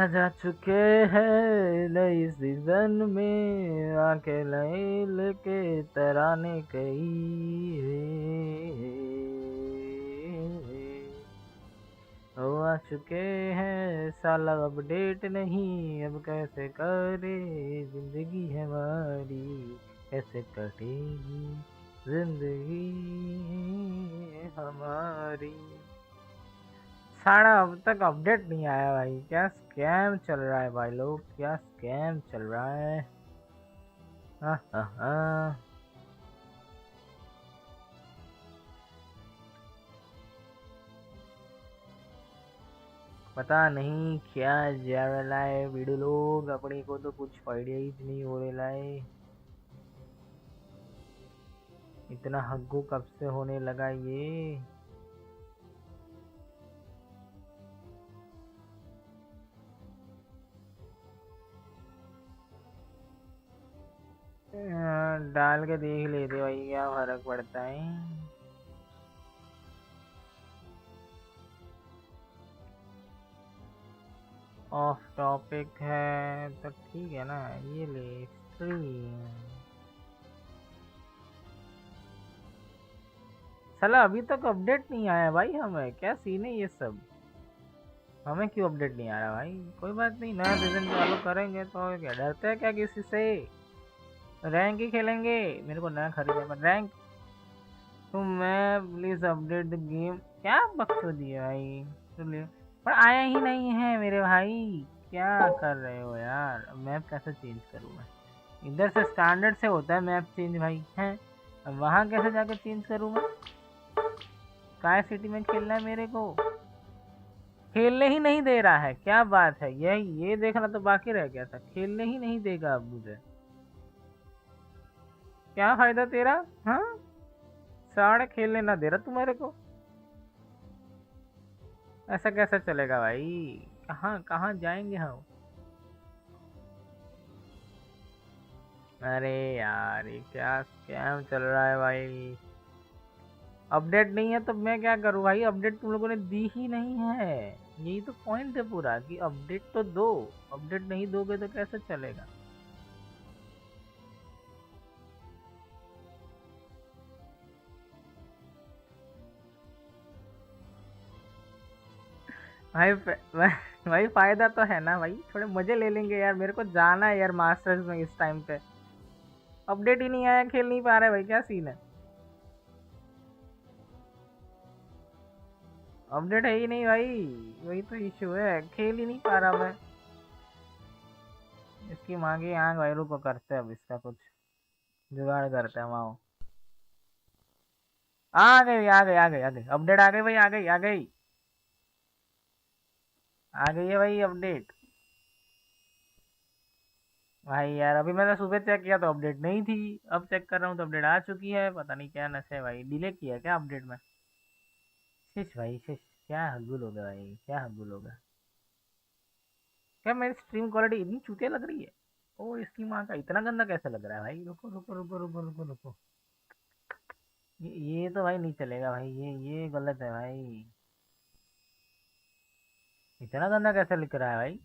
जा चुके हैं नई सीजन में, आके नए लेके तराने कई हो आ चुके हैं साला, अपडेट नहीं अब कैसे करे जिंदगी हमारी, कैसे कटेगी जिंदगी हमारी। साड़ा अब तक अपडेट नहीं आया भाई, क्या स्कैम चल रहा है भाई लोग, क्या स्कैम चल रहा है। हाँ। पता नहीं क्या जा रहा है वीडियो लोग, अपने को तो कुछ आइडिया ही नहीं हो रहा है। इतना हग्गू कब से होने लगा ये। डाल के देख लेते भाई क्या फर्क पड़ता है। ऑफ टॉपिक है तो ठीक है ना, ये ले स्ट्रीम। साला अभी तक अपडेट नहीं आया भाई, हमें क्या सीन है ये सब, हमें क्यों अपडेट नहीं आ रहा भाई। कोई बात नहीं, नया सीजन चालू करेंगे तो क्या डरते हैं क्या किसी से। रैंक ही खेलेंगे, मेरे को नया खरीदना पर रैंक। तो मैं प्लीज अपडेट द गेम, क्या बकचोदी है भाई। चलिए पर आया ही नहीं है मेरे भाई, क्या कर रहे हो यार। मैप कैसे चेंज करूँ मैं, इधर से स्टैंडर्ड से होता है मैप चेंज भाई है, अब वहाँ कैसे जाकर चेंज करूँ मैं। काय सिटी में खेलना है मेरे को, खेलने ही नहीं दे रहा है, क्या बात है। ये देखना तो बाकी रह गया था, खेलने ही नहीं देगा अब मुझे, क्या फायदा तेरा। हाँ साढ़े खेलने ना दे रहा तू मेरे को, ऐसा कैसा चलेगा भाई। कहाँ कहाँ जाएंगे हम। अरे यार ये क्या स्कैम चल रहा है भाई। अपडेट नहीं है तो मैं क्या करूँ भाई, अपडेट तुम लोगों ने दी ही नहीं है, यही तो पॉइंट है पूरा कि अपडेट तो दो, अपडेट नहीं दोगे तो कैसे चलेगा। भाई भाई फायदा तो है ना भाई, थोड़े मजे ले लेंगे यार, मेरे को जाना है यार मास्टर्स में इस टाइम पे। अपडेट ही नहीं आया, खेल नहीं पा रहे भाई, क्या सीन है। अपडेट है ही नहीं भाई, वही तो इशू है, खेल ही नहीं पा रहा मैं। इसकी मांगे आंख भाई, रुको करते हैं अब इसका कुछ जुगाड़ करते हैं वहाँ। आ गई अपडेट, आ गई भाई, आ गई है भाई अपडेट। भाई यार अभी मैंने सुबह चेक किया तो अपडेट नहीं थी, अब चेक कर रहा हूँ तो अपडेट आ चुकी है, पता नहीं क्या नशा है भाई, डिले किया क्या अपडेट में। शिश भाई शिश, क्या हगुल हो गया भाई, क्या हगुल हो गया। क्या मेरी स्ट्रीम क्वालिटी इतनी चूतिया लग रही है। ओ इसकी माँ का, इतना गंदा कैसे लग रहा है भाई, रुको रुको रुको रुको रुको रुको। ये तो भाई नहीं चलेगा भाई, ये गलत है भाई, इतना गंदा कैसे लिख रहा है भाई।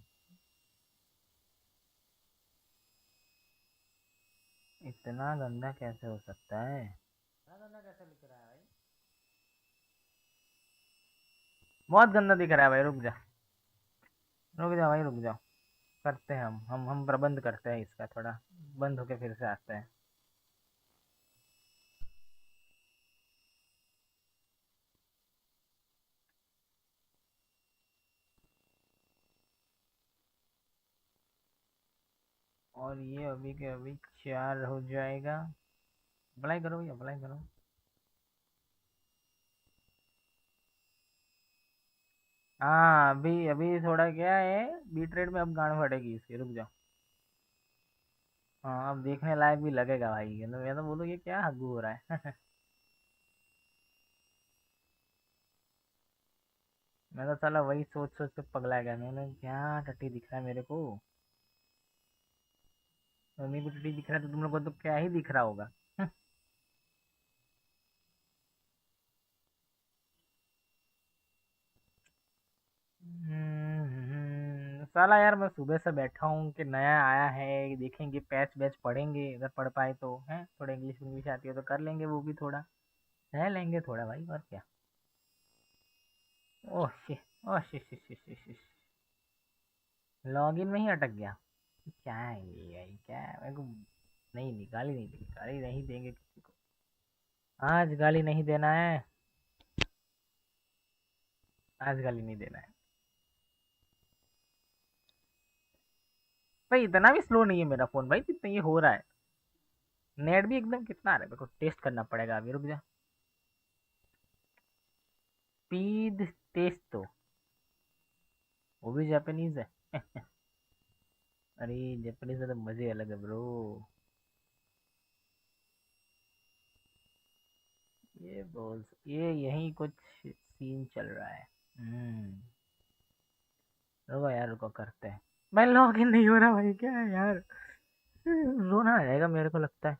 इतना गंदा कैसे हो सकता है, इतना गंदा कैसे लिख रहा है भाई। बहुत गंदा दिख रहा है भाई, रुक जा, रुक जा भाई रुक जाओ। करते हैं हम प्रबंध करते हैं इसका, थोड़ा बंद होके फिर से आते हैं। और ये अभी के अभी 4 हो जाएगा। अप्लाई करो भैया, अप्लाई करो। हाँ अभी अभी थोड़ा क्या है, बीट रेट में अब गांड फटेगी इसकी, रुक जाओ। हाँ अब देखने लायक भी लगेगा भाई, मैं तो बोलूँ ये क्या हग्गू हो रहा है। मैं तो साला वही सोच सोच के पगला गया, मैंने क्या टट्टी दिख रहा है मेरे को। मम्मी को टट्टी दिख रहा है तो तुम लोग को तो क्या ही दिख रहा होगा। साला यार मैं सुबह से बैठा हूँ कि नया आया है, देखेंगे पैच बैच पढ़ेंगे, अगर पढ़ पाए तो है, थोड़ा इंग्लिश इंग्लिश आती है तो कर लेंगे, वो भी थोड़ा रह लेंगे थोड़ा भाई, और क्या। ओह शि ओह शि शि शि शि शि लॉगिन में ही अटक गया। क्या है ये भाई, क्या है मेरे को। नहीं निकाली नहीं दी, गाली नहीं देंगे किसी को, आज गाली नहीं देना है, आज गाली नहीं देना है भाई। इतना भी स्लो नहीं है मेरा फोन भाई, जितना ये हो रहा है। नेट भी एकदम कितना आ रहा है, मेरे को टेस्ट करना पड़ेगा अभी, रुक जा। स्पीड टेस्ट तो वो भी जापानीज है। अरे जापानीज में तो मजे अलग है ब्रो। ये यही कुछ सीन चल रहा है। रुको यार, रुको करते हैं। मैं लॉग इन नहीं हो रहा भाई, क्या है यार। रोना आ जाएगा मेरे को लगता है,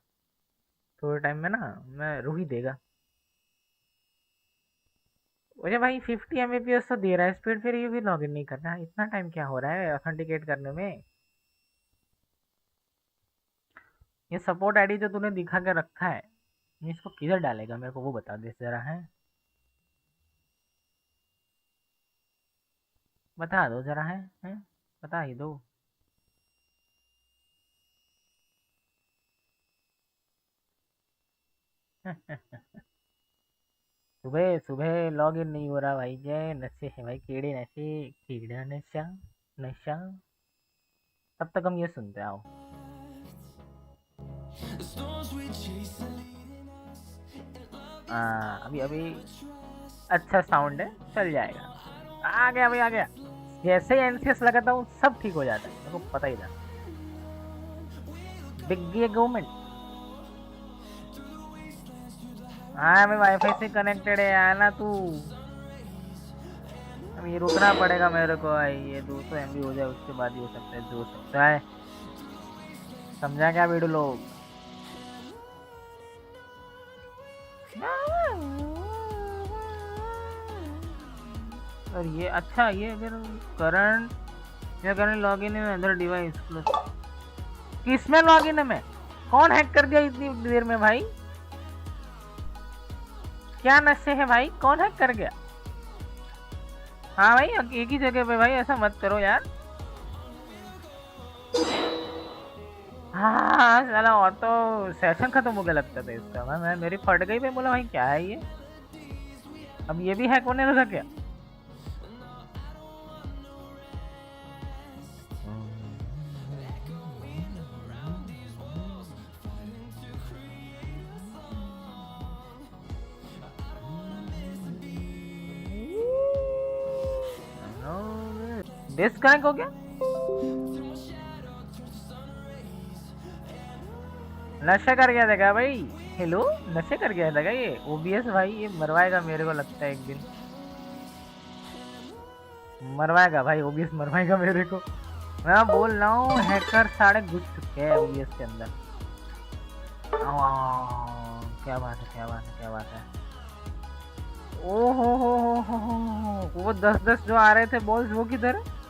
थोड़े टाइम में ना मैं रो ही देगा। मुझे भाई 50 Mbps तो दे रहा है स्पीड, फिर ये भी लॉग इन नहीं करना, इतना टाइम क्या हो रहा है ऑथेंटिकेट करने में। ये सपोर्ट आईडी जो तूने दिखा के रखा है, इसको किधर डालेगा मेरे को वो बता दे जरा, है बता दो जरा, है बता ही दो। सुबह सुबह लॉग इन नहीं हो रहा भाई, जय नशे है भाई, कीड़े नशे, कीड़ा नशा, नशा। तब तक हम ये सुनते आओ। अभी अभी अच्छा साउंड है, चल जाएगा। आ गया भाई, आ गया। जैसे ही एनसीएस लगाता हूँ सब ठीक हो जाता है, मेरे को पता ही था। Big government. हाँ मैं वाईफाई से कनेक्टेड है, आना तू। अब ये रुकना पड़ेगा मेरे को भाई, ये 200 MB हो जाए उसके बाद ही हो सकता है जो हो सकता है। समझा क्या वीडियो लोग। और ये अच्छा, ये अगर current login in other device plus, किसमें लॉगिन है मैं, कौन हैक कर दिया इतनी देर में भाई, क्या नशे है भाई, कौन हैक कर गया। हाँ भाई एक ही जगह पे भाई, ऐसा मत करो यार। हाँ साला ऑटो सेशन खत्म हो गया लगता था इसका, मैं मेरी फट गई, मैं बोला भाई क्या है ये, अब ये भी हैक होने लगा क्या। डिस्कनेक्ट हो गया, नशा कर गया था क्या भाई। हेलो, नशे कर गया था क्या ये ओबीएस भाई, ये मरवाएगा मेरे को लगता है एक दिन, मरवाएगा भाई ओबीएस, मरवाएगा मेरे को। मैं बोल रहा हूँ हैकर सारे घुस चुके हैं ओबीएस के अंदर। क्या बात है, क्या बात है, क्या बात है। हो वो 10-10 जो आ रहे थे बॉल्स, वो किधर है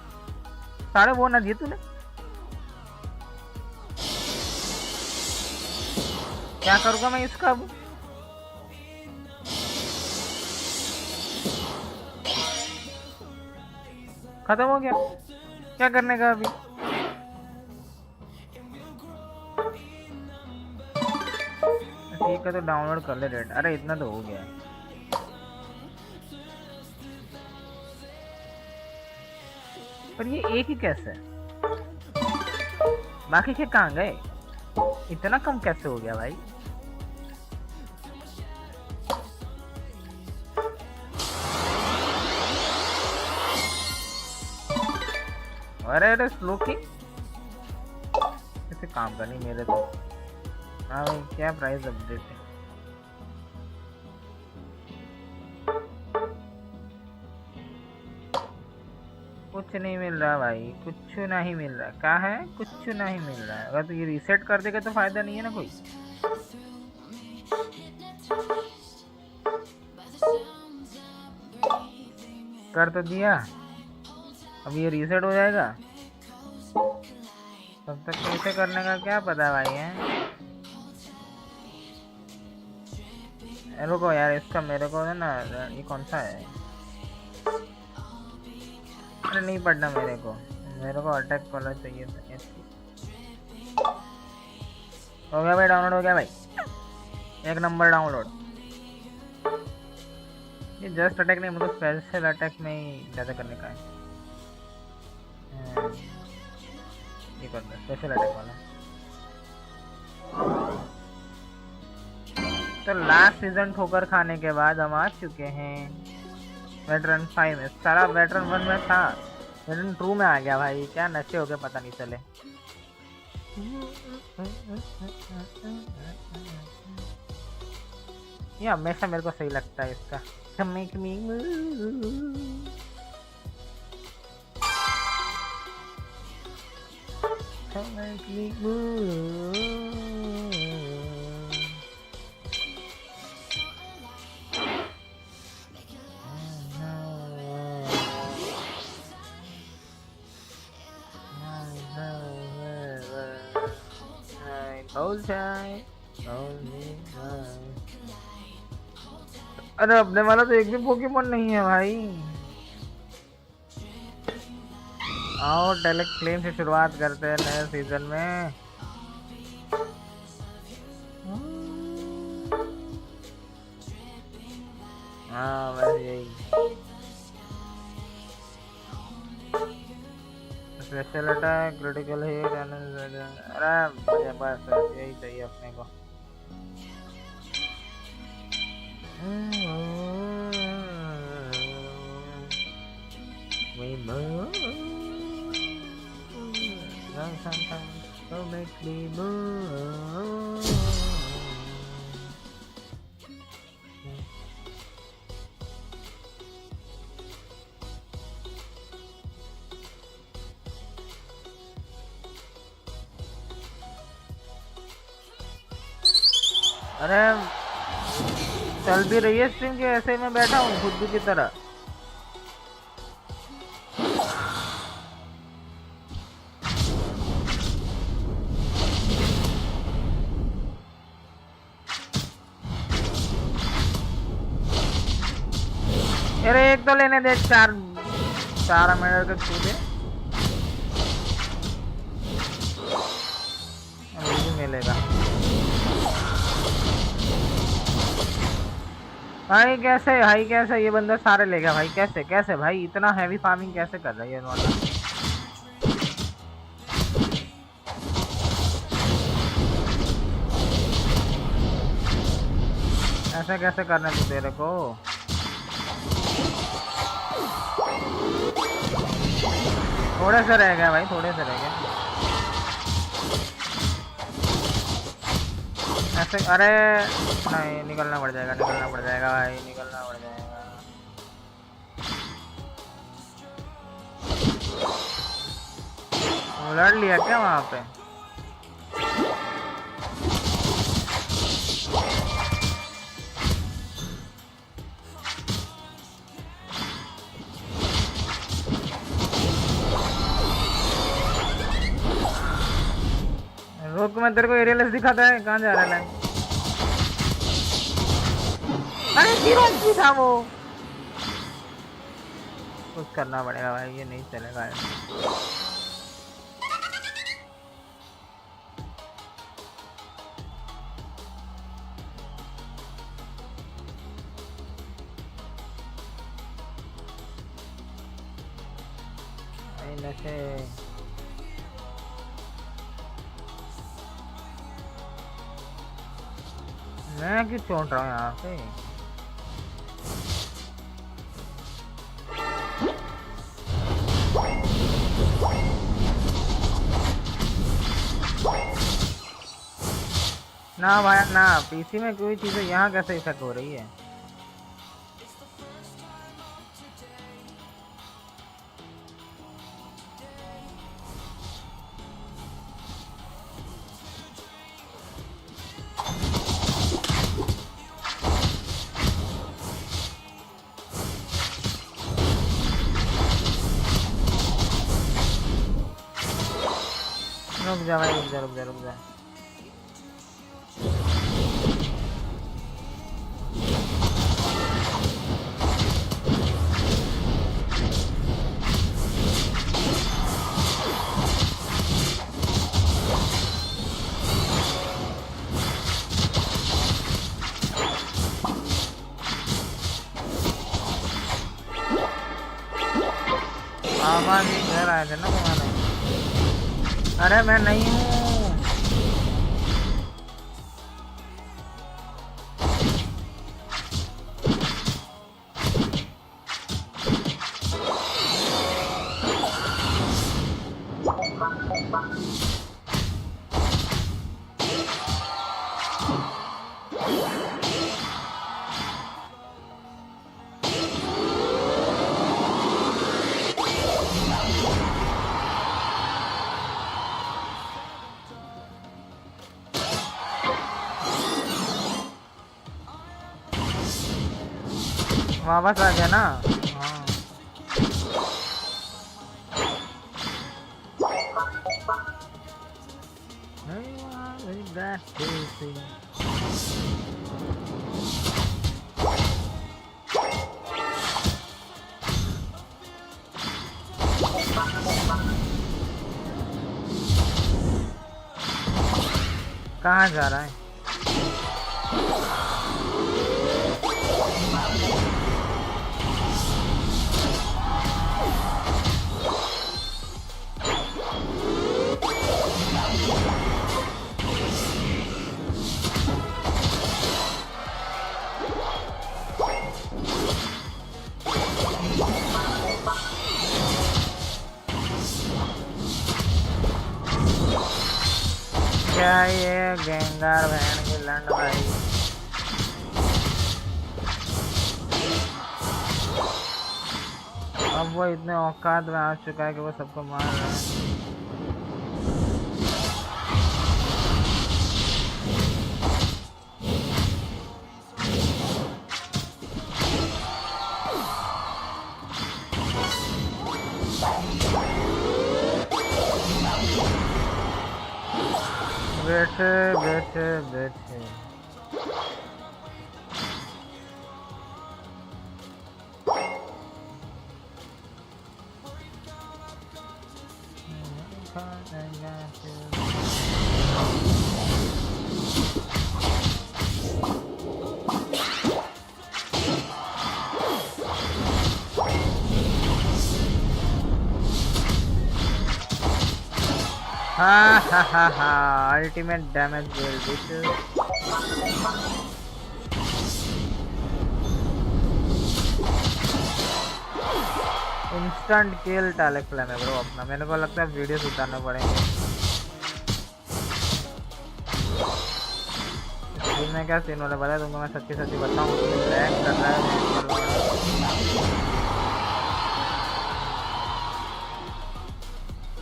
सारे, वो ना दिए तूने। क्या करूँगा मैं इसका अब, खत्म हो गया, क्या करने का अभी। ठीक है तो डाउनलोड कर ले रेट, अरे इतना तो हो गया। पर ये एक ही कैसे है, बाकी के कहाँ गए, इतना कम कैसे हो गया भाई। अरे स्लो की कैसे काम करनी मेरे तो। हाँ भाई क्या प्राइस अपडेट है, कुछ नहीं मिल रहा भाई, कुछ नहीं मिल रहा, क्या है कुछ नहीं मिल रहा है। अगर तो ये रीसेट कर देगा तो फायदा नहीं है ना कोई। कर तो दिया, अब ये रीसेट हो जाएगा। तब तक कैसे करने का क्या पता भाई है। रुको यार, इसका मेरे को है ना, ये कौन सा है? अरे नहीं पढ़ना मेरे को अटैक वाला चाहिए था। हो गया भाई, डाउनलोड हो गया भाई, 1 नंबर डाउनलोड। ये जस्ट अटैक नहीं, मुझे स्पेशल अटैक में ही ज़्यादा करने का है। ये कर दो स्पेशल अटैक वाला। तो लास्ट सीजन ठोकर खाने के बाद हम आ चुके हैं वेटरन 5 में। सारा वेटरन 1 में था, वेटरन 2 में आ गया भाई। क्या नशे हो गए पता नहीं चले। ये हमेशा मेरे को सही लगता है इसका। Make me move, make me move. अरे अपने वाला तो एक भी पोकेमोन नहीं है भाई। आओ डायरेक्ट क्लेम से शुरुआत करते हैं नए सीजन में। हाँ बस यही स्पेशल अटैक, क्रिटिकल हिट। अरे बस यही चाहिए अपने को। We move, sometimes so make me move. अरे चल भी रही है स्ट्रीम के, ऐसे में बैठा हूँ खुद की तरह। अरे एक तो लेने दे, 4 मिनट के छूटे अभी मिलेगा भाई। कैसे ये बंदा सारे ले गया भाई? कैसे भाई इतना हैवी फार्मिंग कैसे कर रहा है ये वाला? ऐसे कैसे करने तू तेरे को? थोड़े से रह गया भाई, थोड़े से रह गया ऐसे। अरे नहीं, निकलना पड़ जाएगा भाई, निकलना पड़ जाएगा। लड़ लिया क्या वहाँ पे? रुक, मैं तेरे को एरियलेस दिखाता है। कहाँ जा रहा है? अरे जीरो था वो। कुछ करना पड़ेगा भाई, ये नहीं चलेगा। नशे मैं क्यों चोट रहा हूँ यहाँ पे? ना भाई ना, पीसी में कोई चीज़ें यहाँ कैसे इफेक्ट हो रही है? जा भाई, रुक जा रुक जा रुक जा। आवाज घर आए थे ना तुम्हारे। अरे मैं नहीं हूँ। वापस आ गया ना। हाँ कहाँ जा रहा है? क्या ये गेंगार बहन की लंड भाई। अब वो इतने औकात में आ चुका है कि वो सबको मार रहा है। बैठे बैठे बैठे ha ultimate damage build instant kill टालेक फ्लेम है ब्रो अपना। मेरे को लगता है वीडियोस उतारने पड़ेंगे। स्क्रीन में क्या सीन हो रहा है बता दूंगा मैं, सच्ची सच्ची बताऊँ। लैग कर रहा है,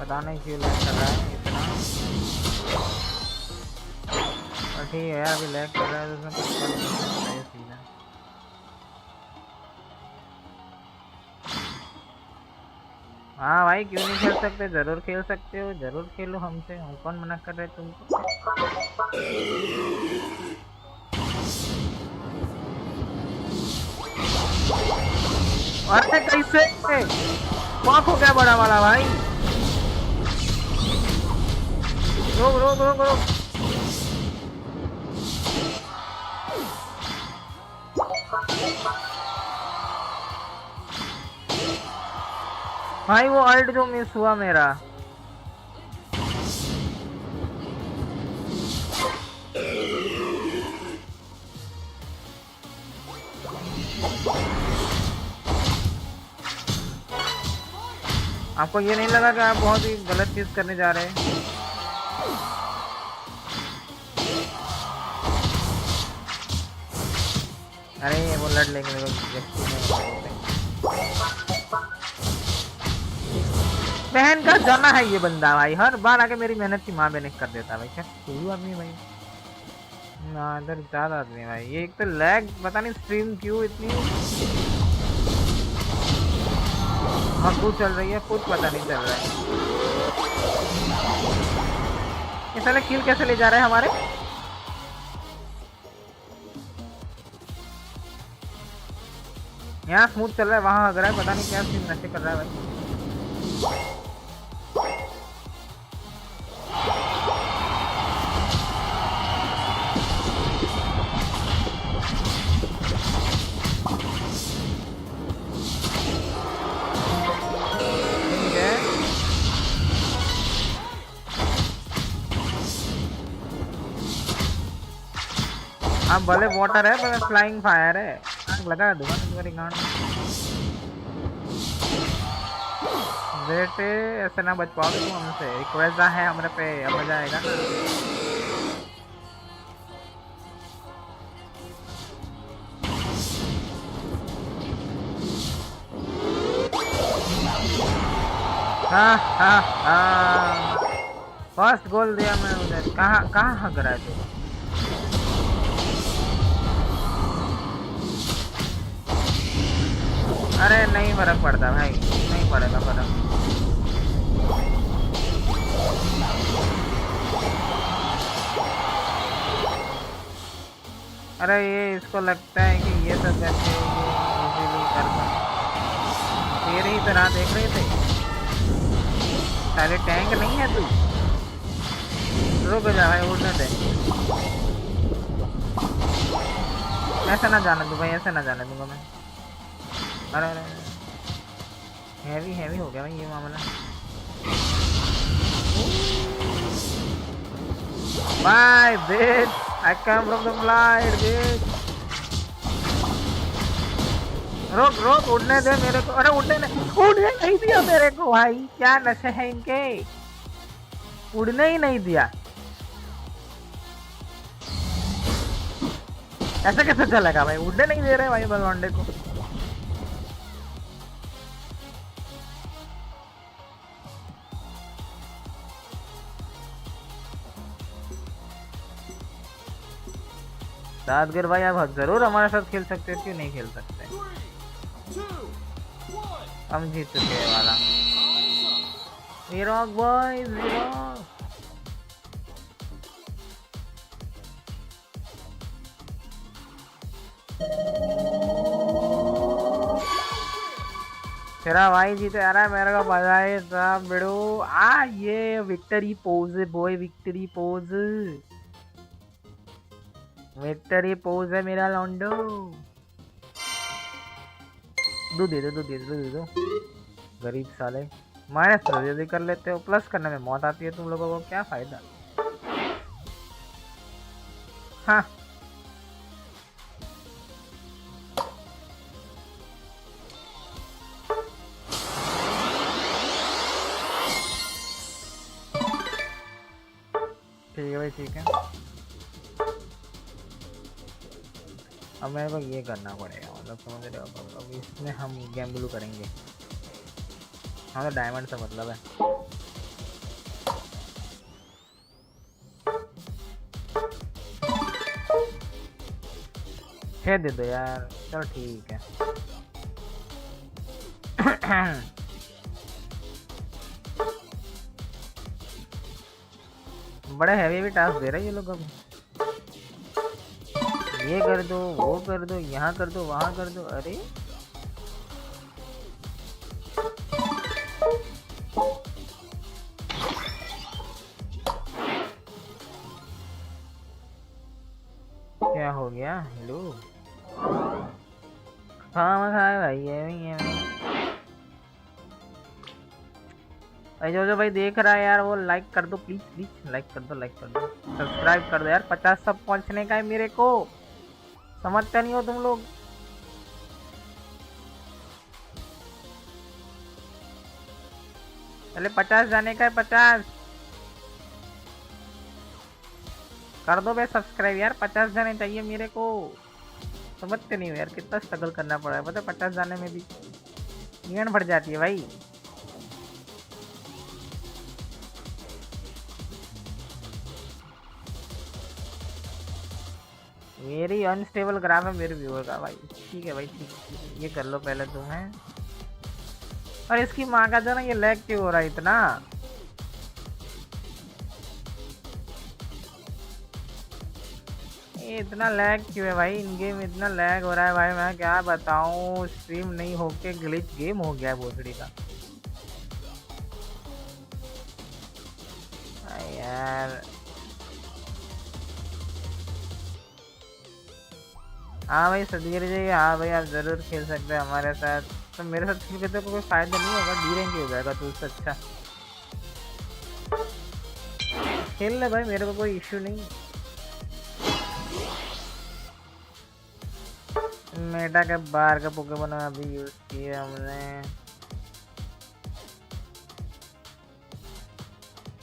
पता नहीं क्यों लैग कर रहा है इतना। ठीक है अभी लैग कर रहा है तो उसमें कुछ कर नहीं सकता है सीधा। हाँ भाई क्यों नहीं खेल सकते, जरूर खेल सकते हो, जरूर खेलो हमसे, हम कौन मना कर रहे तुमको। अरे कैसे कॉक हो गया बड़ा वाला भाई। रोक रोक रोक रोक। भाई वो अल्ट जो मिस हुआ मेरा। आपको ये नहीं लगा कि आप बहुत ही गलत चीज करने जा रहे हैं? अरे वो लड़ लेंगे बहन का जाना है ये बंदा भाई। हर बार आके मेरी मेहनत की माँ बेनिक कर देता है भाई। क्या कोई आदमी भाई ना, इधर ज्यादा आदमी भाई। ये एक तो लैग पता नहीं स्ट्रीम क्यों इतनी हकू चल रही है, कुछ पता नहीं चल रहा है। ये साले किल कैसे ले जा रहे हैं हमारे? यहाँ स्मूथ चल रहा है, वहां अगर है पता नहीं क्या सीन नशे कर रहा है भाई। अब भले वाटर है पर फ्लाइंग फायर है, आग लगा दूंगा तुम्हारी गांड में। बेटे ऐसे ना बच पाओगे तुम हमसे, रिक्वेस्ट है हमारे पे, अब मजा आएगा ना। हाँ हाँ हाँ, फर्स्ट गोल दिया मैं उधर। कहाँ कहाँ हग रहा है तू? अरे नहीं फर्क पड़ता भाई, नहीं पड़ेगा फर्क। अरे ये इसको लगता है कि ये सब करके इजीली कर सकते। तेरे ही तरह देख रहे थे सारे, टैंक नहीं है तू। रुक जा भाई, उड़ने दे। ऐसा ना जाने दूँ भाई, ऐसे ना जाने दूंगा मैं। अरे अरे हैवी हैवी हो गया भाई ये मामला। Bye bitch, I come from the flight bitch। रोक रोक, उड़ने दे मेरे को। अरे उड़ने नहीं दिया मेरे को भाई, क्या नशे है इनके, उड़ने ही नहीं दिया। ऐसे कैसे चलेगा भाई, उड़ने नहीं दे रहे भाई बलवांडे को। सादगिर भाई आप जरूर हमारे साथ खेल सकते हो, क्यों नहीं खेल सकते? हम जीत चुके हैं वाला। ZOROARK boy ZOROARK। तेरा भाई जीते आ रहा है, मेरे को बधाई साहब बेड़ो। ये victory pose boy, victory pose, victory pose है मेरा लॉन्डो। दूध दे दो, दूध दे दो, दूध दे दो। गरीब साले, माइनस तो जल्दी कर लेते हो, प्लस करने में मौत आती है तुम लोगों को, क्या फायदा। हाँ ठीक है भाई, ठीक है। अब मेरे को ये करना पड़ेगा, मतलब समझ रहे हो। अब इसमें हम गेम ब्लू करेंगे, हमें डायमंड से मतलब है। छः दे दो यार, चलो ठीक है। बड़े हैवी भी टास्क दे रहे हैं ये लोग। अब ये कर दो, वो कर दो, यहाँ कर दो, वहाँ कर दो। अरे क्या हो गया? हेलो हाँ मैं खाए भाई, ये भाई जो भाई देख रहा है यार, वो लाइक कर दो प्लीज प्लीज, लाइक कर दो, लाइक कर दो, सब्सक्राइब कर दो यार। 50 सब पहुंचने का है मेरे को, समझते नहीं हो तुम लोग। पहले 50 जाने का है, 50 कर दो भाई सब्सक्राइब यार। 50 जाने चाहिए मेरे को, समझते नहीं हो यार, कितना स्ट्रगल करना पड़ा है पता है 50 जाने में भी, इवेंट बढ़ जाती है भाई। मेरी अनस्टेबल ग्राफ है मेरे व्यूअर का भाई। ठीक है भाई, ठीक, ये कर लो पहले तुम्हें। और इसकी माँ का जो ना, ये लैग क्यों हो रहा है इतना? ये इतना लैग क्यों है भाई? इन गेम इतना लैग हो रहा है भाई, मैं क्या बताऊं। स्ट्रीम नहीं होके ग्लिच गेम हो गया है भोसड़ी का। यार हाँ भाई सदगीर जी, हाँ भाई आप ज़रूर खेल सकते हैं हमारे साथ। तो मेरे साथ खेल के तो कोई फ़ायदा नहीं होगा, डी रैंक ही हो जाएगा। तो उससे अच्छा खेल ले भाई, मेरे को कोई इशू नहीं। मेटा के बाहर का पोकेमोन अभी यूज़ किए हमने।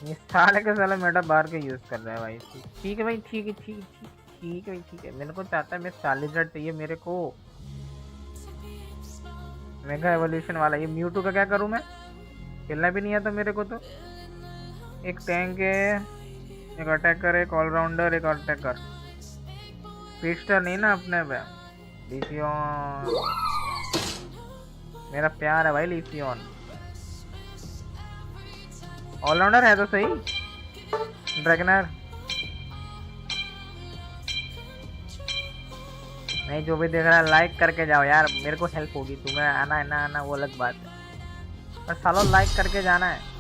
ये साले के साले मेटा बाहर के यूज़ कर रहा है भाई। ठीक है भाई, ठीक है ठीक है ठीक है भाई, ठीक है। मेरे को चाहता है मैं 40 चाहिए मेरे को, मेगा एवोल्यूशन वाला। ये म्यूटू का क्या करूं मैं? खेलना भी नहीं आता मेरे को। तो एक टैंक है, एक अटैकर, एक ऑलराउंडर, एक अटैकर। पिस्टल नहीं ना अपने पे। लिथियन मेरा प्यार है भाई, लिथियन। ऑलराउंडर है तो सही। ड्रैगनर नहीं, जो भी देख रहा है लाइक करके जाओ यार, मेरे को हेल्प होगी। तुम्हें आना है ना आना वो अलग बात है, पर सालों लाइक करके जाना है।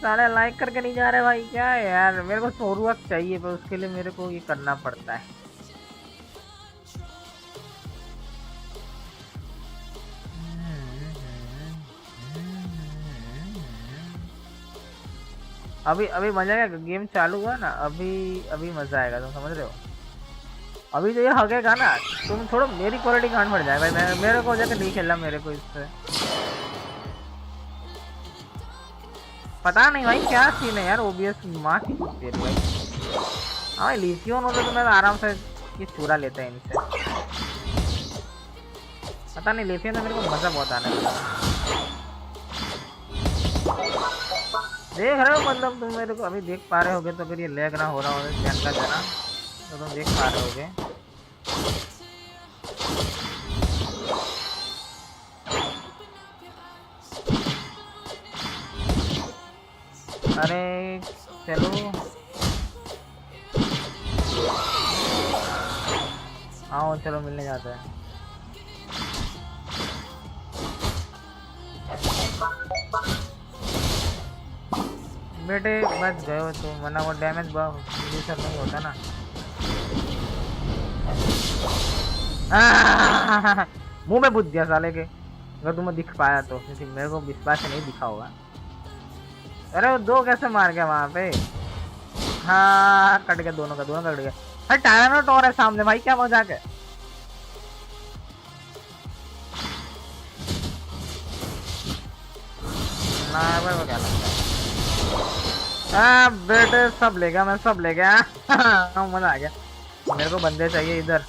सारे लाइक करके नहीं जा रहे भाई, क्या है यार। मेरे को ज़ोरॉर्क चाहिए, पर उसके लिए मेरे को ये करना पड़ता है। अभी अभी मजा आएगा, गेम चालू हुआ ना, अभी अभी मजा आएगा। तुम समझ रहे हो? अभी जो ये हगेगा ना, तुम छोड़ो, मेरी क्वालिटी कांड पड़ जाए भाई। मेरे को जाकर नहीं खेलना मेरे को इससे। पता नहीं भाई क्या सीन है यार, ओबीएस माँ की कुत्ते भाई। हाँ लिथियन होता तो मैं आराम से ये चुरा लेता है इनसे। पता नहीं, लिथियन में मेरे को मजा बहुत आने लगा। देख रहे हो मतलब, तुम मेरे को अभी देख पा रहे होगे। तो अगर ये लैग ना हो रहा होगा चैन का जरा, तो तुम देख पा रहे होगे। अरे चलो आओ, चलो मिलने जाते हैं। बेटे बच गए हो तुम, वरना वो डैमेज सब नहीं होता ना। मुंह में बुझ दिया साले के। अगर तुम्हें दिख पाया तो, क्योंकि मेरे को विश्वास नहीं दिखा होगा। अरे वो दो कैसे मार गया वहां पे? हाँ कट गया, दोनों का दोनों कट गया। अरे टायरानोटॉर है सामने भाई, क्या मजाक है। ना भाई वो क्या लगता है। हाँ बेटे सब ले गया, मैं सब ले गया। मजा आ गया। मेरे को बंदे चाहिए इधर।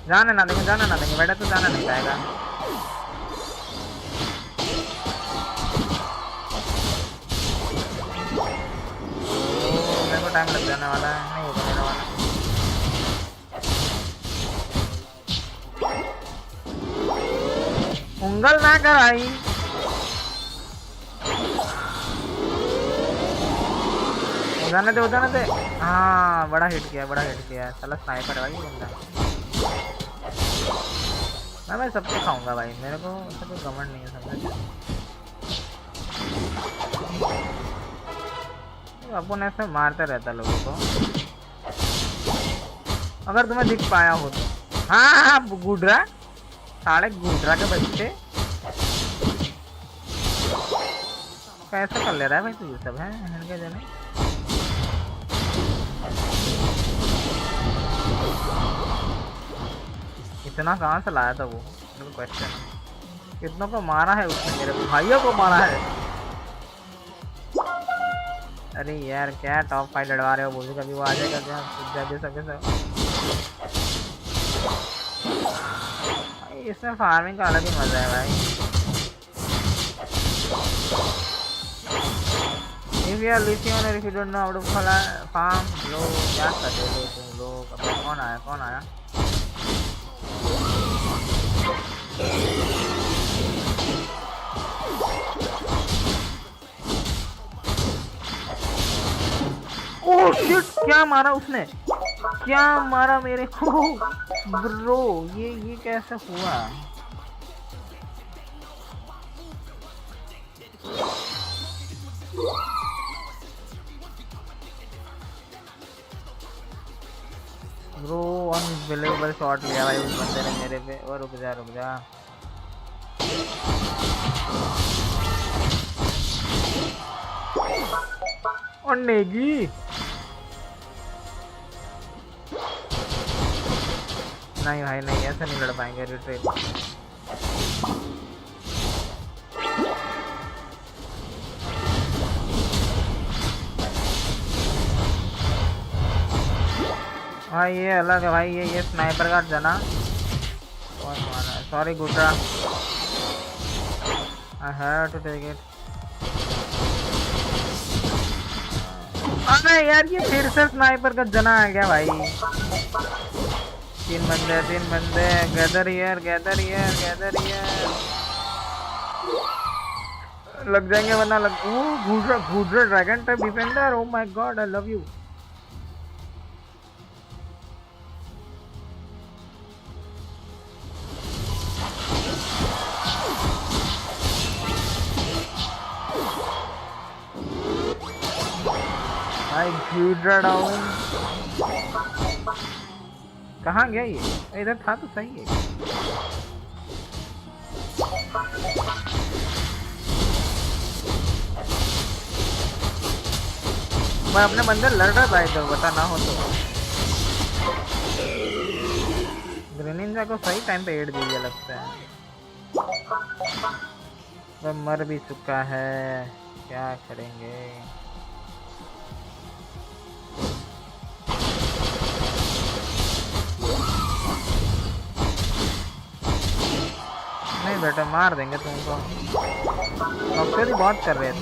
जाने ना देंगे, जाना ना देंगे बेटा, तो जाना नहीं पाएगा। मेरे को टाइम लग जाने वाला है, नहीं होगा मेरा वाला। उंगल ना कर आई। उजाने दे, उजाने दे। हाँ बड़ा हिट किया, बड़ा हिट किया। साला स्नाइपर है भाई बंदा। मैं भाई सबसे खाऊंगा भाई, मेरे को ऐसा कोई घमंड नहीं है, समझ। अपन ऐसे मारते रहता लोगों को। अगर तुम्हें दिख पाया हो तो। हाँ गुडरा, साढ़े गुडरा के बच्चे कैसे कर ले रहा है भाई तू ये सब है इनके जने। इतना कहाँ से लाया था वो, मेरे को क्वेश्चन। कितनों को मारा है उसने, मेरे भाइयों को मारा है। अरे यार क्या टॉप 5 लड़वा रहे हो, बोल कभी वो आ जाएगा क्या सब। इसमें फार्मिंग का अलग ही मजा है भाई। If you are lithium or if you don't know how to farm, लोग क्या कर रहे हो तुम लोग? अब कौन आया, कौन आया? क्या मारा उसने, क्या मारा मेरे को ब्रो, ये कैसे हुआ? ब्रो अनबिलीवेबल शॉट लिया भाई उस बंदे ने मेरे पे। और रुक जा और नेगी नहीं भाई नहीं, ऐसा नहीं लड़ पाएंगे। रिट्रीट भाई ये अलग है भाई, ये स्नाइपर का जना बहुत मारा। Sorry Gudda, I have to take it. अरे यार ये फिर से स्नाइपर का जना आ गया भाई। तीन बंदे गैदर हियर लग जाएंगे वरना लग। घूडरा dragon type defender, oh my god I love you. भाई घूडरा डाउन, कहाँ गया ये? इधर था तो सही है। मैं अपने बंदे लड़ रहा था इधर, बता ना हो तो। ग्रेनिंजा को सही टाइम पे एड दिया लगता है। वह मर भी चुका है, क्या करेंगे? नहीं बेटा मार देंगे तुमको, डॉक्टर ही बहुत कर रहे थे।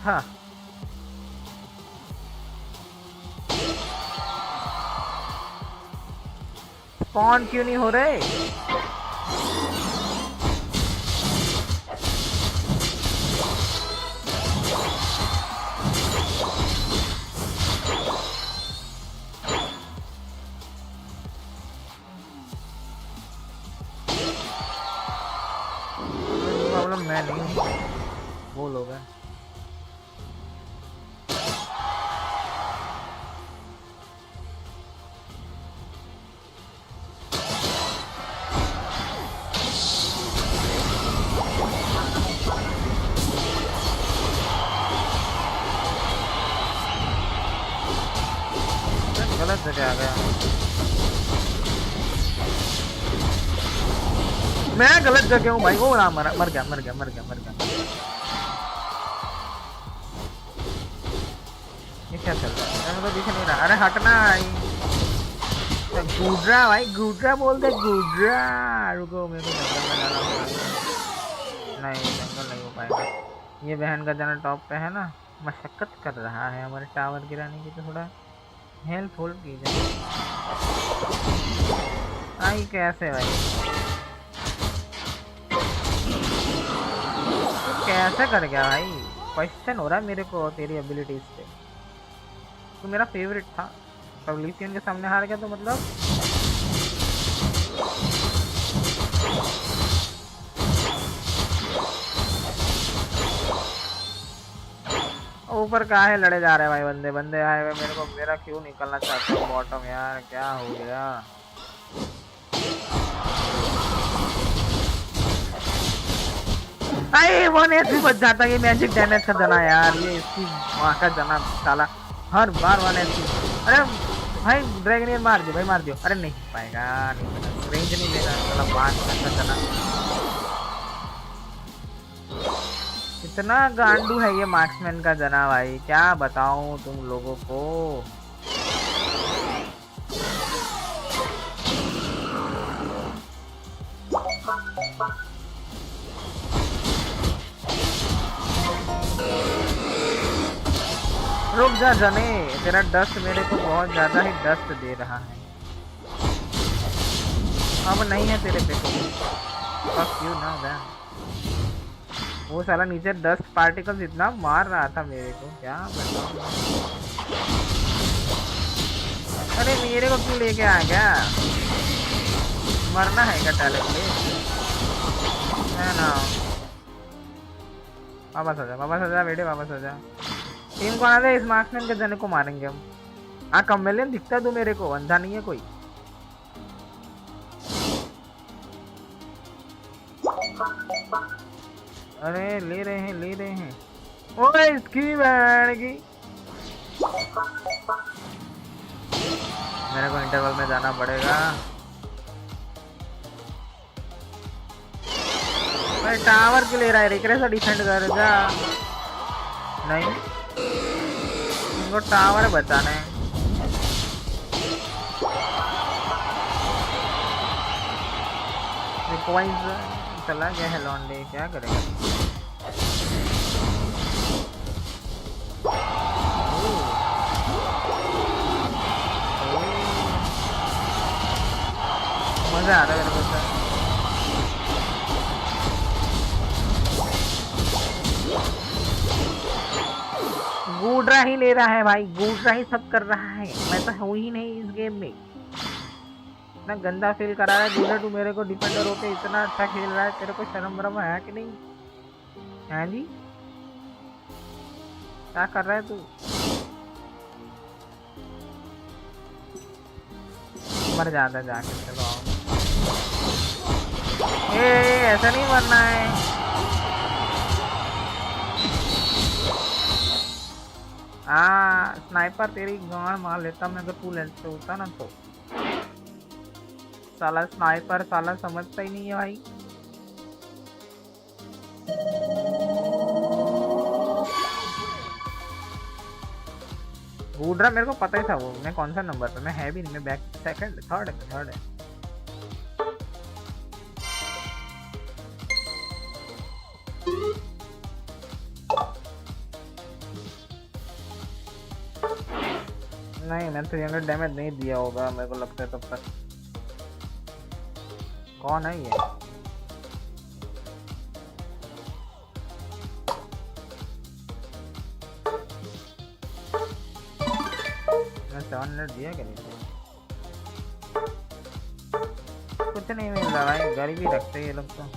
हाँ स्पॉन क्यों नहीं हो रहे? प्रॉब्लम मैं नहीं हूँ, वो लोग हैं। गलत जगह आ गया, मैं गलत जगह हूँ भाई। वो ना मर गया। ये क्या चल रहा है? मुझे दिख नहीं रहा। अरे हटना गुड्रा भाई, गुड्रा बोल दे गुड्रा। रुको मेरे को जंगल में जाना पड़ेगा। नहीं जंगल नहीं हो पाएगा। ये बहन का जना टॉप पे है ना, मशक्कत कर रहा है हमारे टावर गिराने की, तो थोड़ा हेल्प होल्ड कीजिए। आई कैसे भाई, कैसे कर गया भाई? क्वेश्चन हो रहा है मेरे को तेरी एबिलिटीज पे। तो मेरा फेवरेट था, पब्लिशियन के सामने हार गया तो मतलब ऊपर काहे लड़े जा रहे हैं भाई? बंदे आए हुए मेरे को, मेरा क्यों निकलना चाहता हूँ बॉटम यार, क्या हो गया? अरे 1 HP बच जाता है। ये मैजिक डैमेज का जना यार, ये इसकी माँ का जना साला हर बार 1 HP। अरे भाई ड्रैगन मार दियो भाई, मार दियो। अरे नहीं पाएगा, नहीं रेंज नहीं लेगा साला, 5 मिनट का जना। इतना गांडू है ये मार्क्समैन का जना भाई, क्या बताऊं तुम लोगों को। रुक जा जने, तेरा डस्ट मेरे को बहुत ज्यादा ही डस्ट दे रहा है। अब नहीं है तेरे पे कोई। फक यू ना मैन। वो साला नीचे डस्ट पार्टिकल्स इतना मार रहा था मेरे को, क्या बताऊं। अरे मेरे को क्यों लेके आ गया? मरना है क्या टैलेंट ले है ना। वापस आ जा, वापस आ जा बेटे, वापस आ जा। टीम को आना दे, इस मार्क्समैन के जने को मारेंगे हम। हाँ कमेलियन दिखता तू मेरे को, अंधा नहीं है कोई। अरे ले रहे हैं, ले रहे हैं। ओए इसकी बैंड की। मेरे को इंटरवल में जाना पड़ेगा। भाई टावर क्यों ले रहा है? रिकरे से डिफेंड कर जा। नहीं, इनको टावर बचाना है। चला गया है लॉन्डे, क्या करेगा। मजा आ रहा है मेरे को। गूडरा ही ले रहा है भाई, गूडरा ही सब कर रहा है। मैं तो हूँ ही नहीं इस गेम में। इतना गंदा फील करा रहा है गूडरा। तू मेरे को डिफेंडर होके इतना अच्छा खेल रहा है, तेरे को शर्म वरम है कि नहीं? हाँ जी, क्या कर रहा है तू? मर जाता जाके। चलो आओ। ऐसा नहीं मरना है। हाँ स्नाइपर तेरी गांड मार लेता मैं अगर तू लेट से होता ना तो। साला स्नाइपर साला समझता ही नहीं है भाई। गूडरा मेरे को पता ही था वो, मैं कौन सा नंबर पे, मैं है भी नहीं, मैं बैक सेकंड थर्ड है। नहीं मैं 300 डैमेज नहीं दिया होगा मेरे को लगता है तब तक। कौन है ये? मैं 700 दिया क्या? नहीं कुछ नहीं मिल रहा भाई, गरीबी रखते हैं ये लोग तो।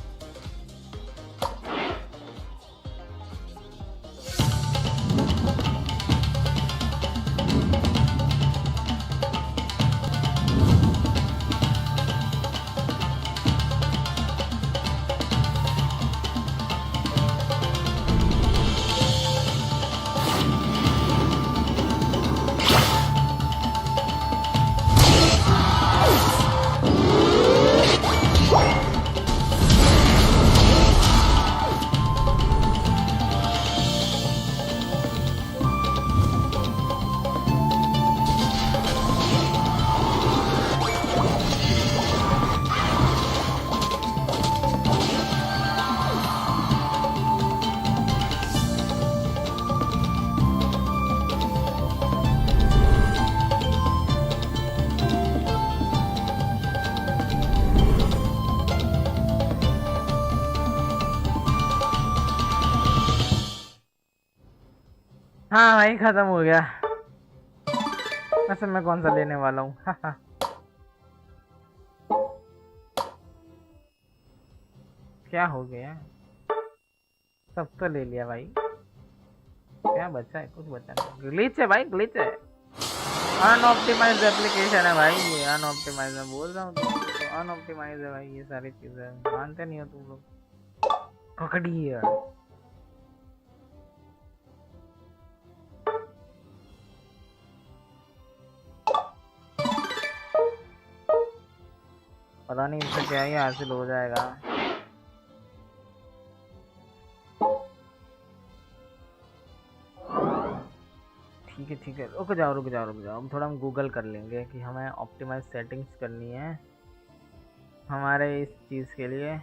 हाँ भाई खत्म हो गया। वैसे मैं कौन सा लेने वाला हूँ? क्या हो गया? सब तो ले लिया भाई, क्या बचा है? कुछ बचा नहीं। ग्लिच है भाई, ग्लिच है। अनऑप्टिमाइज्ड एप्लीकेशन है भाई ये, अनऑप्टिमाइज्ड मैं बोल रहा हूँ तो अनऑप्टिमाइज्ड है भाई ये सारी चीजें, मानते नहीं हो तुम लोग। ककड़ी है। पता नहीं इनसे क्या ही हासिल हो जाएगा। ठीक है रुक जाओ रुक जाओ रुक जाओ। अब थोड़ा हम गूगल कर लेंगे कि हमें ऑप्टिमाइज सेटिंग्स करनी है हमारे इस चीज़ के लिए।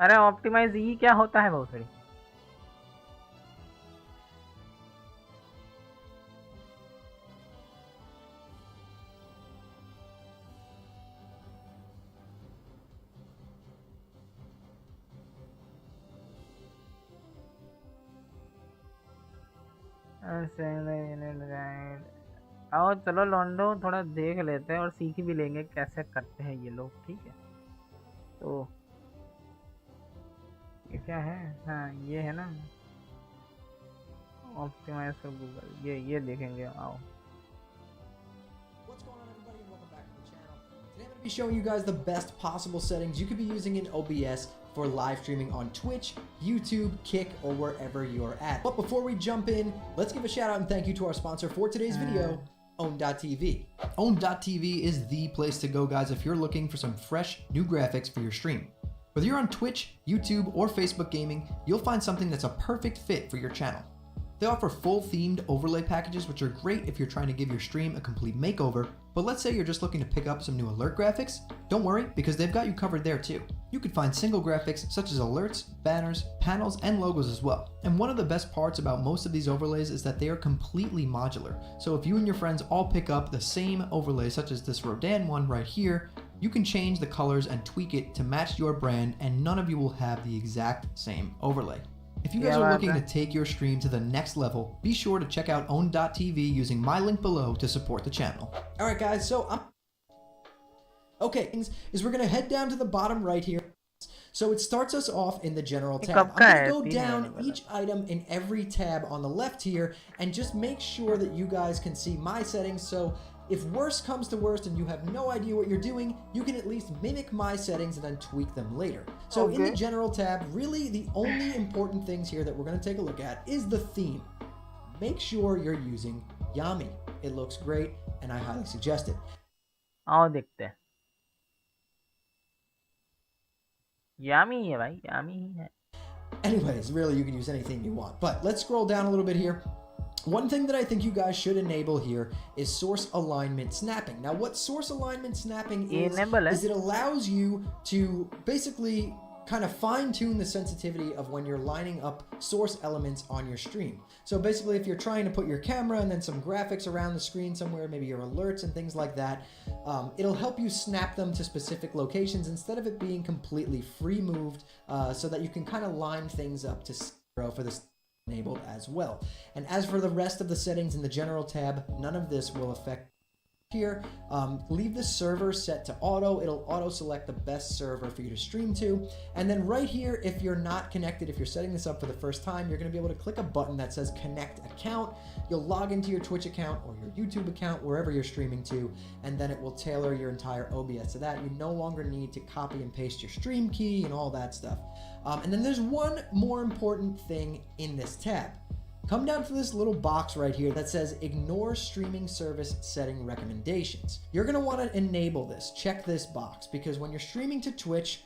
अरे ऑप्टिमाइज ई क्या होता है भोसड़ी? आओ चलो लॉन्डो, थोड़ा देख लेते हैं और सीख भी लेंगे कैसे करते हैं ये लोग, ठीक है? तो ये क्या है? हाँ ये है ना ऑप्टिमाइज फॉर गूगल, ये देखेंगे। आओ Today I'm going to be showing you guys the best possible settings you could be using in OBS for live streaming on Twitch, YouTube, Kick, or wherever you're at. But before we jump in, let's give a shout out and thank you to our sponsor for today's video, Own.tv. Own.tv is the place to go, guys, if you're looking for some fresh new graphics for your stream. Whether you're on Twitch, YouTube, or Facebook gaming, you'll find something that's a perfect fit for your channel. They offer full themed overlay packages, which are great if you're trying to give your stream a complete makeover. But let's say you're just looking to pick up some new alert graphics. Don't worry, because they've got you covered there too. You can find single graphics such as alerts, banners, panels, and logos as well. And one of the best parts about most of these overlays is that they are completely modular. So if you and your friends all pick up the same overlay, such as this Rodan one right here, you can change the colors and tweak it to match your brand, and none of you will have the exact same overlay. If you guys are looking to take your stream to the next level, be sure to check out Own.tv using my link below to support the channel. Alright guys, so okay, is we're going to head down to the bottom right here. So it starts us off in the general tab. I'm going to go down each item in every tab on the left here and just make sure that you guys can see my settings. So if worst comes to worst and you have no idea what you're doing, you can at least mimic my settings and then tweak them later. So in the general tab, really the only important things here that we're going to take a look at is the theme. Make sure you're using Yami. It looks great and I highly suggest it. आओ देखते हैं। Yami है भाई, Yami ही है। Anyways, really you can use anything you want. But let's scroll down a little bit here. One thing that I think you guys should enable here is source alignment snapping. Now what source alignment snapping is it allows you to basically kind of fine-tune the sensitivity of when you're lining up source elements on your stream. So basically if you're trying to put your camera and then some graphics around the screen somewhere, maybe your alerts and things like that, it'll help you snap them to specific locations instead of it being completely free moved, so that you can kind of line things up to zero for this enabled as well. And as for the rest of the settings in the general tab, none of this will affect here. Leave the server set to auto. It'll auto select the best server for you to stream to. And then right here, if you're not connected, if you're setting this up for the first time, you're going to be able to click a button that says connect account. You'll log into your Twitch account or your YouTube account, wherever you're streaming to, and then it will tailor your entire OBS to that. You no longer need to copy and paste your stream key and all that stuff. And then there's one more important thing in this tab. Come down to this little box right here that says ignore streaming service setting recommendations. You're going to want to enable this. Check this box, because when you're streaming to Twitch,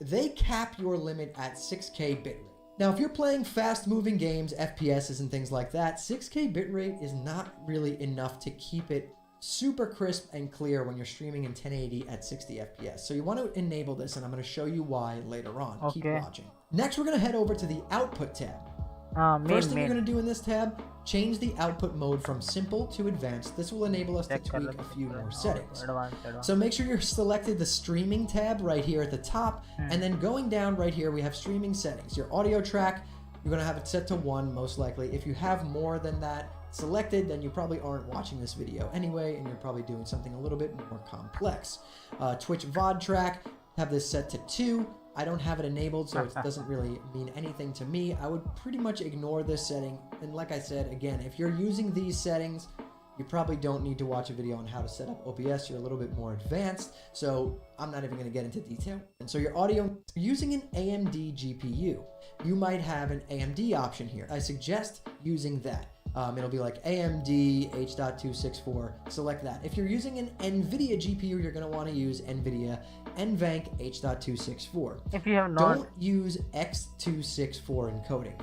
they cap your limit at 6K bitrate. Now, if you're playing fast moving games, FPSs and things like that, 6K bitrate is not really enough to keep it super crisp and clear when you're streaming in 1080 at 60 FPS. So you want to enable this, and I'm going to show you why later on. Keep watching. Next, we're going to head over to the output tab. First thing you're going to do in this tab, change the output mode from simple to advanced. This will enable us to tweak a few more settings. So make sure you're selected the streaming tab right here at the top, and then going down right here we have streaming settings. Your audio track, you're going to have it set to 1 most likely. If you have more than that selected, then you probably aren't watching this video anyway, and you're probably doing something a little bit more complex. Twitch VOD track, have this set to 2. I don't have it enabled, so it doesn't really mean anything to me. I would pretty much ignore this setting. And like I said, again, if you're using these settings, you probably don't need to watch a video on how to set up OBS. You're a little bit more advanced, so I'm not even going to get into detail. And so your audio, using an AMD GPU, you might have an AMD option here. I suggest using that. It'll be like AMD H.264, select that. If you're using an NVIDIA GPU, you're going to want to use NVIDIA NVENC H.264. If you have not, don't use X264 encoding.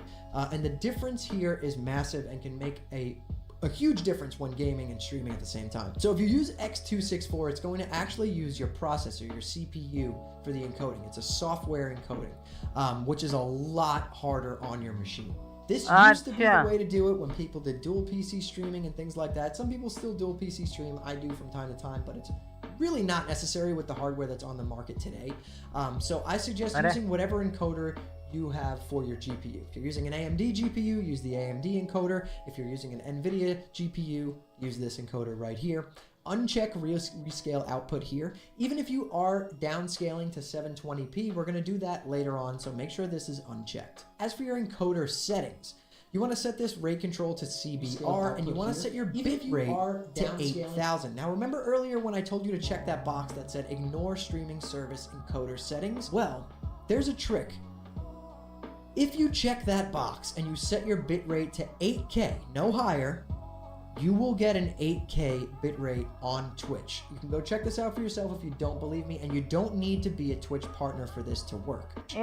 And the difference here is massive and can make a a huge difference when gaming and streaming at the same time. So if you use X264, it's going to actually use your processor, your CPU, for the encoding. It's a software encoding, which is a lot harder on your machine. This used to be the way to do it when people did dual PC streaming and things like that. Some people still dual PC stream. I do from time to time, but it's really not necessary with the hardware that's on the market today. So I suggest using whatever encoder you have for your GPU. If you're using an AMD GPU, use the AMD encoder. If you're using an NVIDIA GPU, use this encoder right here. Uncheck rescale output here. Even if you are downscaling to 720p, we're going to do that later on, so make sure this is unchecked. As for your encoder settings, you want to set this rate control to CBR, and you want to set your bit rate to 8000. Now remember earlier when I told you to check that box that said ignore streaming service encoder settings? Well, there's a trick. If you check that box and you set your bit rate to 8K, no higher, you will get an 8K bitrate on Twitch. You can go check this out for yourself if you don't believe me, and you don't need to be a Twitch partner for this to work. BR,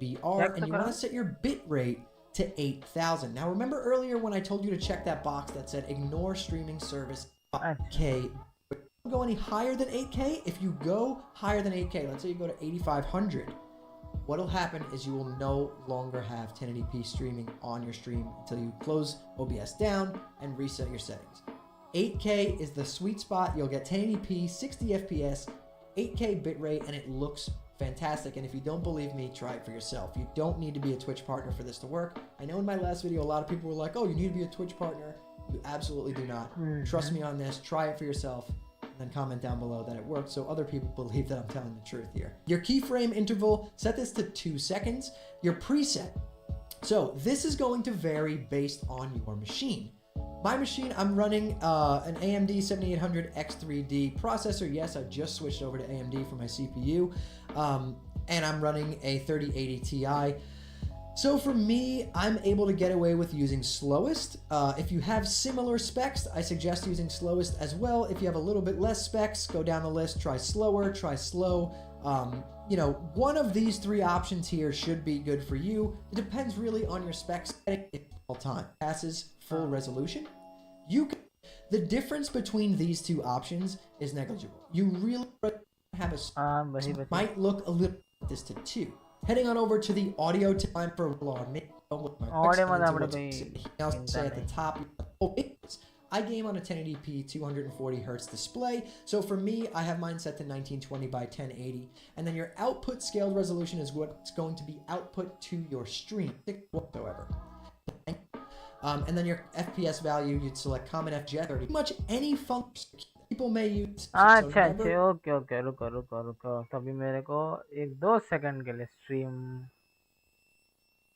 and you want to set your bitrate to 8000. Now remember earlier when I told you to check that box that said ignore streaming service 8K. Don't go any higher than 8K. If you go higher than 8K, let's say you go to 8500, what'll happen is you will no longer have 1080p streaming on your stream until you close OBS down and reset your settings. 8K is the sweet spot. You'll get 1080p, 60 FPS, 8K bitrate, and it looks fantastic. And if you don't believe me, try it for yourself. You don't need to be a Twitch partner for this to work. I know in my last video, a lot of people were like, oh, you need to be a Twitch partner. You absolutely do not. Trust me on this. Try it for yourself. And comment down below that it worked so other people believe that I'm telling the truth here. Your keyframe interval, set this to 2 seconds. Your preset. So this is going to vary based on your machine. My machine, I'm running an AMD 7800 X3D processor. Yes, I just switched over to AMD for my CPU. And I'm running a 3080 Ti. So for me, I'm able to get away with using slowest. If you have similar specs, I suggest using slowest as well. If you have a little bit less specs, go down the list, try slower, try slow. You know, one of these 3 options here should be good for you. It depends really on your specs at all time. Passes full resolution. The difference between these 2 options is negligible. You really have a might look a little this to 2. Heading on over to the audio time for say at the top, I game on a 1080p 240 hertz display. So for me, I have mine set to 1920 by 1080. And then your output scaled resolution is what's going to be output to your stream whatsoever. And then your FPS value, you'd select common FGS 30. Pretty much any function people may use. अच्छा अच्छा okay okay रुको रुको रुको तभी मेरे को 1-2 second के लिए स्ट्रीम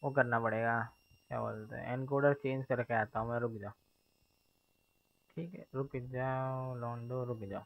वो करना पड़ेगा क्या बोलते हैं एनकोडर चेंज करके आता हूँ मैं रुक जाओ ठीक है रुक जाओ लॉन्डो रुक जाओ